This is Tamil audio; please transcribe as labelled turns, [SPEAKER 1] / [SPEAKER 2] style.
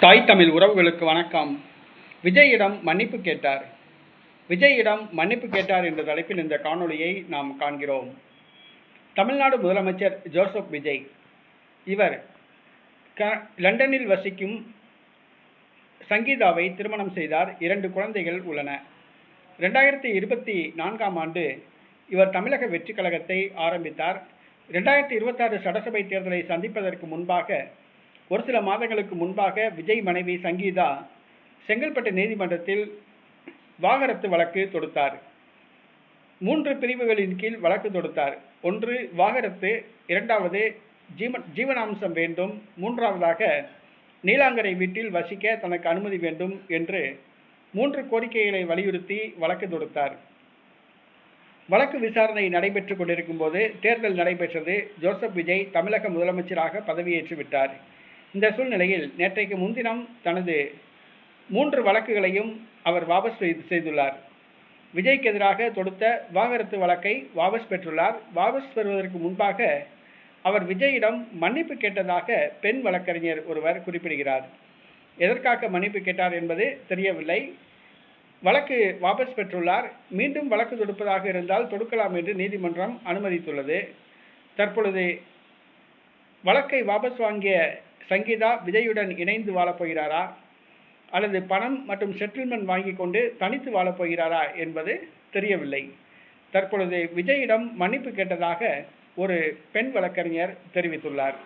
[SPEAKER 1] தாய் தமிழ் உறவுகளுக்கு வணக்கம். விஜயிடம் மன்னிப்பு கேட்டார். விஜயிடம் மன்னிப்பு கேட்டார் என்ற தலைப்பில் இந்த காணொளியை நாம் காண்கிறோம். தமிழ்நாடு முதலமைச்சர் ஜோசப் விஜய் இவர் லண்டனில் வசிக்கும் சங்கீதாவை திருமணம் செய்தார். 2 குழந்தைகள் உள்ளன. 2024ஆம் ஆண்டு இவர் தமிழக வெற்றி கழகத்தை ஆரம்பித்தார். 2026 சட்டசபை தேர்தலை சந்திப்பதற்கு முன்பாக ஒரு சில மாதங்களுக்கு முன்பாக விஜய் மனைவி சங்கீதா செங்கல்பட்டு நீதிமன்றத்தில் வாகரத்து வழக்கு தொடுத்தார். 3 பிரிவுகளின் கீழ் வழக்கு தொடுத்தார். 1 வாகரத்து, 2வது ஜீவனாம்சம் வேண்டும், 3வதாக நீலாங்கரை வீட்டில் வசிக்க தனக்கு அனுமதி வேண்டும் என்று 3 கோரிக்கைகளை வலியுறுத்தி வழக்கு தொடுத்தார். வழக்கு விசாரணை நடைபெற்று கொண்டிருக்கும் போது தேர்தல் நடைபெற்றது. ஜோசப் விஜய் தமிழக முதலமைச்சராக பதவியேற்று விட்டார். இந்த சூழ்நிலையில் நேற்றைக்கு முன்தினம் தனது 3 வழக்குகளையும் அவர் வாபஸ் செய்துள்ளார். விஜய்க்கு எதிராக தொடுத்த வாகரத்து வழக்கை வாபஸ் பெற்றுள்ளார். வாபஸ் பெறுவதற்கு முன்பாக அவர் விஜயிடம் மன்னிப்பு கேட்டதாக பெண் வழக்கறிஞர் ஒருவர் குறிப்பிடுகிறார். எதற்காக மன்னிப்பு கேட்டார் என்பது தெரியவில்லை. வழக்கு வாபஸ் பெற்றுள்ளார். மீண்டும் வழக்கு தொடுப்பதாக இருந்தால் தொடுக்கலாம் என்று நீதிமன்றம் அனுமதித்துள்ளது. தற்பொழுது வழக்கை வாபஸ் வாங்கிய சங்கீதா விஜயுடன் இணைந்து வாழப்போகிறாரா அல்லது பணம் மற்றும் செட்டில்மெண்ட் வாங்கி கொண்டு தனித்து வாழப்போகிறாரா என்பது தெரியவில்லை. தற்பொழுது விஜயிடம் மன்னிப்பு கேட்டதாக ஒரு பெண் வழக்கறிஞர் தெரிவித்துள்ளார்.